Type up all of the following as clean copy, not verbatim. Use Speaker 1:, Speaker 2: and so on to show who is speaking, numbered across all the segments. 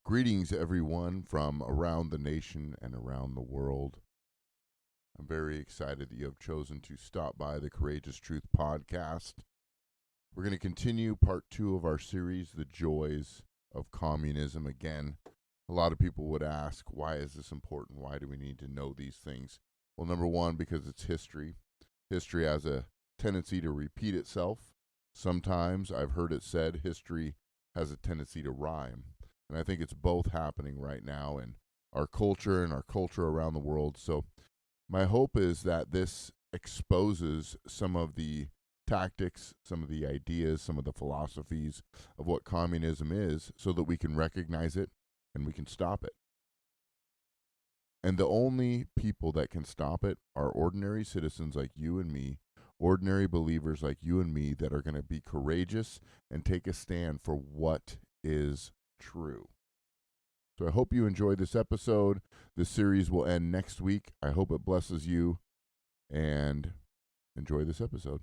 Speaker 1: Greetings, everyone, from around the nation and around the world. I'm very excited that you have chosen to stop by the Courageous Truth podcast. We're going to continue part 2 of our series, The Joys of Communism. Again, a lot of people would ask, why is this important? Why do we need to know these things? Well, number one, because it's history. History has a tendency to repeat itself. Sometimes I've heard it said history has a tendency to rhyme. And I think it's both happening right now in our culture and our culture around the world. So my hope is that this exposes some of the tactics, some of the ideas, some of the philosophies of what communism is so that we can recognize it and we can stop it. And the only people that can stop it are ordinary citizens like you and me, ordinary believers like you and me that are going to be courageous and take a stand for what is true. So I hope you enjoyed this episode. This series will end next week. I hope it blesses you, and enjoy this episode.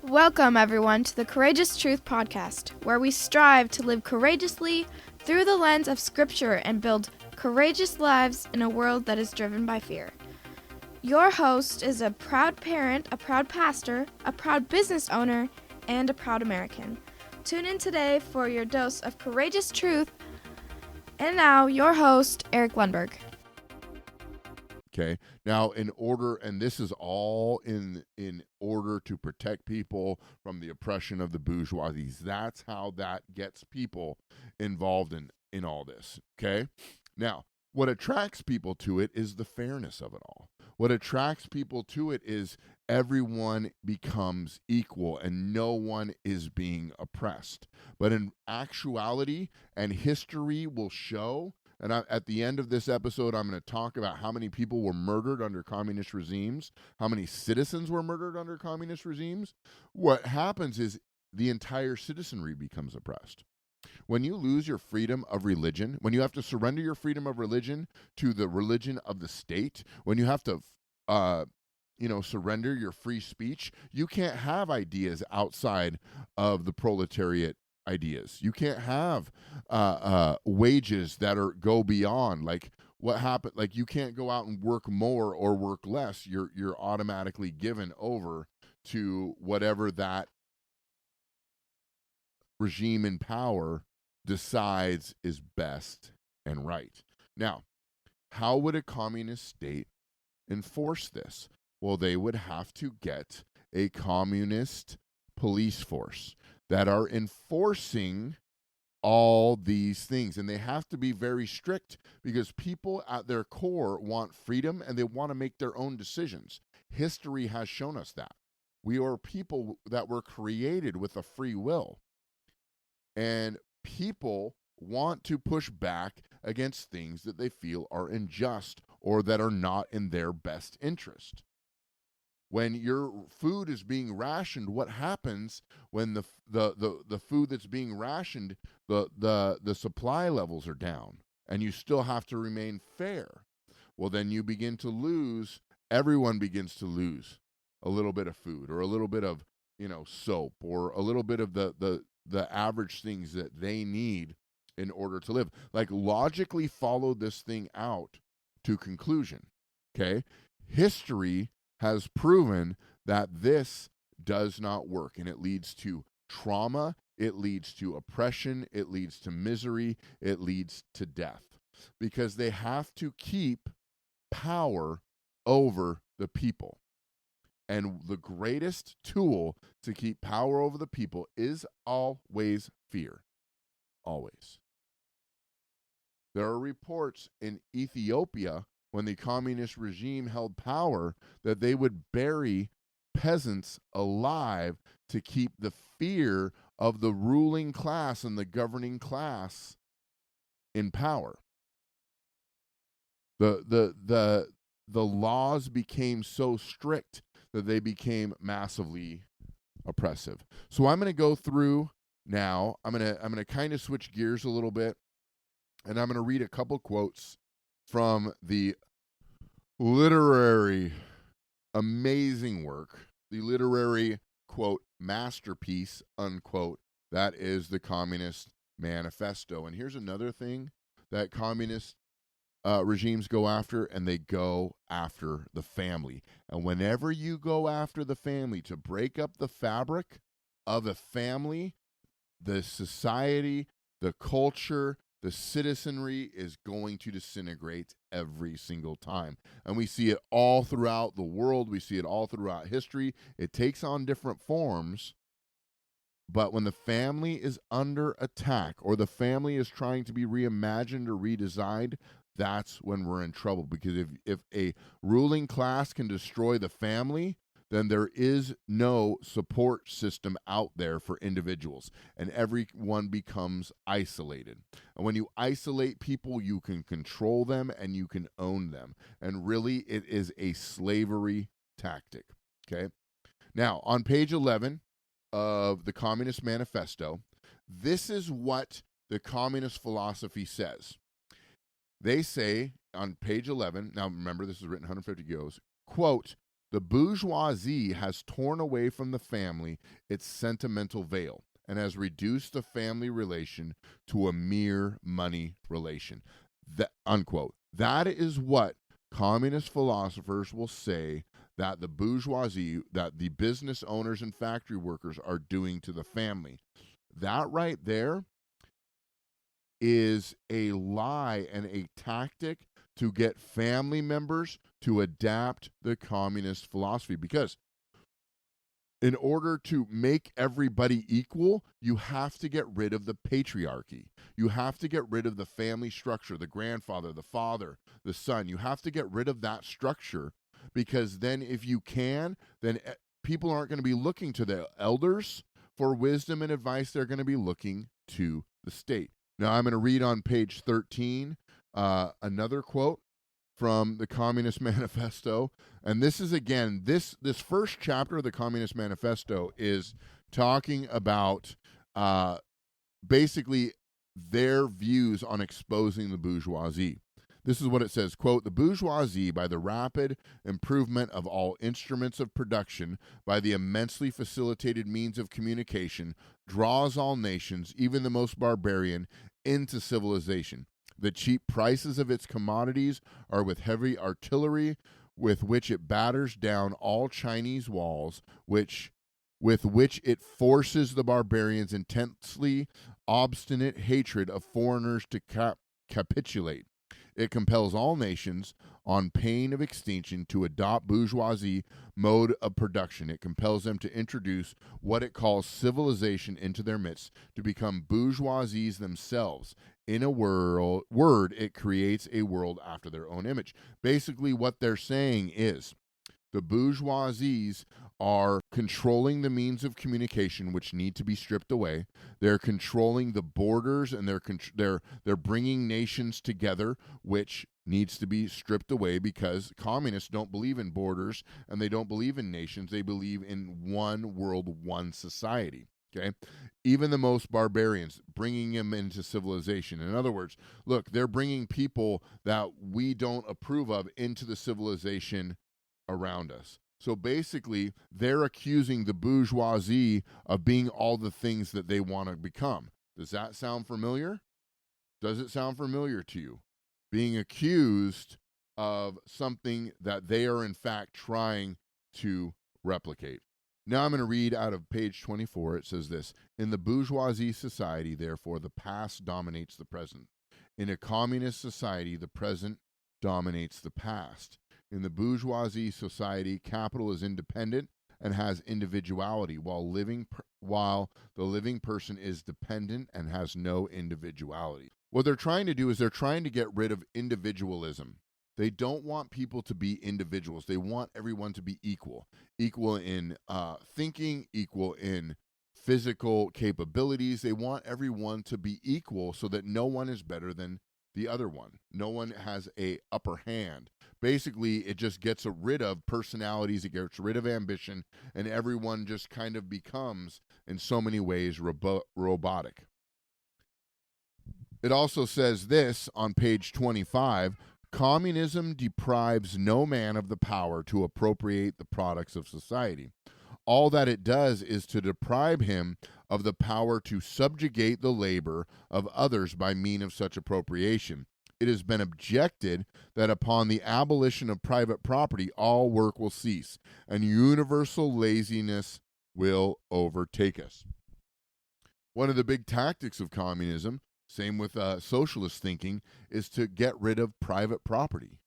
Speaker 2: Welcome, everyone, to the Courageous Truth podcast, where we strive to live courageously through the lens of Scripture and build courageous lives in a world that is driven by fear. Your host is a proud parent, a proud pastor, a proud business owner, and a proud American. Tune in today for your dose of courageous truth. And now, your host, Eric Lundberg.
Speaker 1: Okay. Now, in order, and this is all in order to protect people from the oppression of the bourgeoisie. That's how that gets people involved in all this. Okay. Now, what attracts people to it is the fairness of it all. What attracts people to it is everyone becomes equal and no one is being oppressed. But in actuality, and history will show, and at the end of this episode, I'm going to talk about how many people were murdered under communist regimes, how many citizens were murdered under communist regimes. What happens is the entire citizenry becomes oppressed. When you lose your freedom of religion, when you have to surrender your freedom of religion to the religion of the state, when you have to, surrender your free speech, you can't have ideas outside of the proletariat ideas. You can't have wages that go beyond. Like what happened? Like you can't go out and work more or work less. You're automatically given over to whatever that regime in power decides is best and right. Now, how would a communist state enforce this? Well, they would have to get a communist police force that are enforcing all these things. And they have to be very strict because people at their core want freedom and they want to make their own decisions. History has shown us that. We are people that were created with a free will. And people want to push back against things that they feel are unjust or that are not in their best interest. When your food is being rationed, what happens when the food that's being rationed, the supply levels are down and you still have to remain fair? Well, then you begin to lose, everyone begins to lose a little bit of food or a little bit of, soap or a little bit of the average things that they need in order to live. Like logically follow this thing out to conclusion. Okay? History has proven that this does not work, and it leads to trauma, it leads to oppression, it leads to misery, it leads to death. Because they have to keep power over the people. And the greatest tool to keep power over the people is always fear. Always. There are reports in Ethiopia when the communist regime held power that they would bury peasants alive to keep the fear of the ruling class and the governing class in power. The laws became so strict that they became massively oppressive. So I'm going to go through now. I'm going to kind of switch gears a little bit, and I'm going to read a couple quotes from the literary amazing work, the literary quote, masterpiece, unquote. That is the Communist Manifesto. And here's another thing that communist regimes go after, and they go after the family. And whenever you go after the family to break up the fabric of a family, the society, the culture, the citizenry is going to disintegrate every single time. And we see it all throughout the world. We see it all throughout history. It takes on different forms. But when the family is under attack or the family is trying to be reimagined or redesigned, that's when we're in trouble. Because if a ruling class can destroy the family, then there is no support system out there for individuals, and everyone becomes isolated. And when you isolate people, you can control them and you can own them. And really, it is a slavery tactic. Okay? Now, on page 11 of the Communist Manifesto, this is what the communist philosophy says. They say on page 11, now remember this is written 150 years, quote, the bourgeoisie has torn away from the family its sentimental veil and has reduced the family relation to a mere money relation. That, unquote. That is what communist philosophers will say that the bourgeoisie, that the business owners and factory workers are doing to the family. That right there is a lie and a tactic to get family members to adapt the communist philosophy. Because in order to make everybody equal, you have to get rid of the patriarchy. You have to get rid of the family structure, the grandfather, the father, the son. You have to get rid of that structure, because then if you can, then people aren't going to be looking to the elders for wisdom and advice. They're going to be looking to the state. Now, I'm going to read on page 13 another quote from the Communist Manifesto. And this is, again, this first chapter of the Communist Manifesto is talking about basically their views on exposing the bourgeoisie. This is what it says, quote, the bourgeoisie, by the rapid improvement of all instruments of production, by the immensely facilitated means of communication, draws all nations, even the most barbarian, into civilization. The cheap prices of its commodities are with heavy artillery, with which it batters down all Chinese walls, with which it forces the barbarians' intensely obstinate hatred of foreigners to capitulate. It compels all nations, on pain of extinction, to adopt bourgeoisie mode of production. It compels them to introduce what it calls civilization into their midst, to become bourgeoisies themselves. In a word, it creates a world after their own image. Basically, what they're saying is the bourgeoisies are controlling the means of communication, which need to be stripped away. They're controlling the borders, and they're bringing nations together, which needs to be stripped away, because communists don't believe in borders and they don't believe in nations. They believe in one world, one society. Okay, even the most barbarians, bringing them into civilization. In other words, look, they're bringing people that we don't approve of into the civilization around us. So basically, they're accusing the bourgeoisie of being all the things that they want to become. Does that sound familiar? Does it sound familiar to you? Being accused of something that they are in fact trying to replicate. Now I'm going to read out of page 24. It says this: in the bourgeoisie society, therefore, the past dominates the present. In a communist society, the present dominates the past. In the bourgeoisie society, capital is independent and has individuality, while the living person is dependent and has no individuality. What they're trying to do is they're trying to get rid of individualism. They don't want people to be individuals. They want everyone to be equal. Equal in thinking, equal in physical capabilities. They want everyone to be equal so that no one is better than the other one. No one has a upper hand. Basically, it just gets rid of personalities, it gets rid of ambition, and everyone just kind of becomes, in so many ways, robotic. It also says this on page 25, communism deprives no man of the power to appropriate the products of society. all that it does is to deprive him of the power to subjugate the labor of others by means of such appropriation. It has been objected that upon the abolition of private property, all work will cease, and universal laziness will overtake us. One of the big tactics of communism, same with socialist thinking, is to get rid of private property.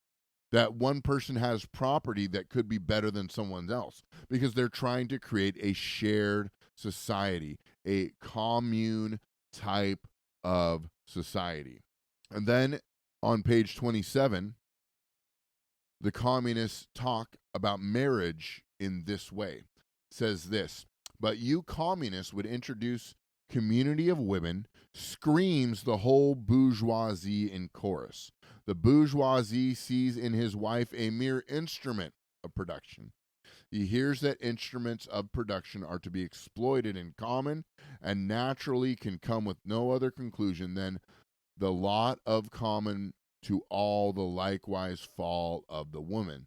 Speaker 1: That one person has property that could be better than someone else because they're trying to create a shared society, a commune type of society. And then on page 27, the communists talk about marriage in this way. It says this, but you communists would introduce community of women, screams the whole bourgeoisie in chorus. The bourgeoisie sees in his wife a mere instrument of production. He hears that instruments of production are to be exploited in common and naturally can come with no other conclusion than the lot of common to all the likewise fall of the woman.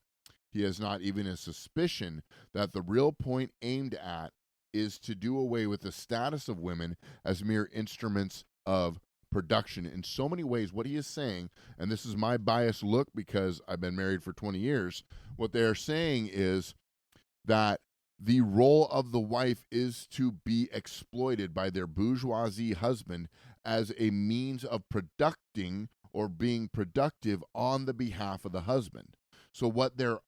Speaker 1: He has not even a suspicion that the real point aimed at is to do away with the status of women as mere instruments of production. In so many ways, what he is saying, and this is my biased look because I've been married for 20 years, what they're saying is that the role of the wife is to be exploited by their bourgeoisie husband as a means of producing or being productive on the behalf of the husband. So what they're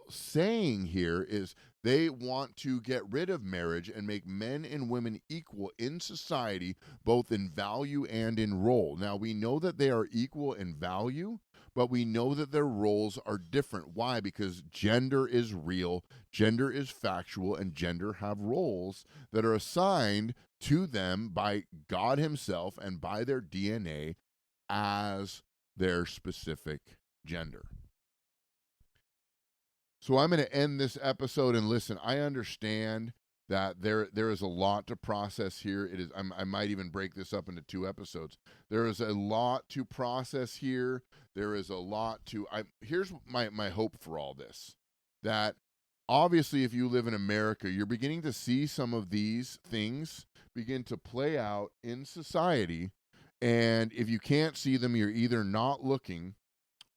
Speaker 1: saying here is they want to get rid of marriage and make men and women equal in society, both in value and in role. Now, we know that they are equal in value, but we know that their roles are different. Why? Because gender is real, gender is factual, and gender have roles that are assigned to them by God himself and by their DNA as their specific gender. So I'm going to end this episode, and listen, I understand that there is a lot to process here. It is I might even break this up into 2 episodes. There is a lot to process here. There is a lot to here's my hope for all this. That obviously if you live in America, you're beginning to see some of these things begin to play out in society, and if you can't see them, you're either not looking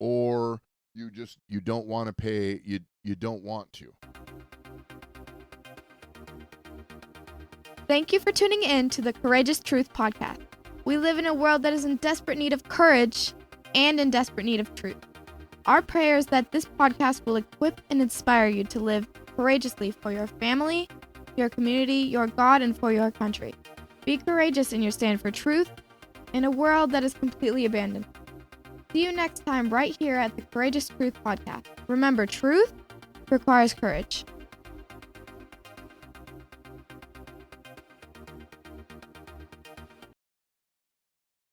Speaker 1: or you don't want to pay, you don't want to.
Speaker 2: Thank you for tuning in to the Courageous Truth podcast. We live in a world that is in desperate need of courage and in desperate need of truth. Our prayer is that this podcast will equip and inspire you to live courageously for your family, your community, your God, and for your country. Be courageous in your stand for truth in a world that is completely abandoned. See you next time right here at the Courageous Truth podcast. Remember, truth requires courage.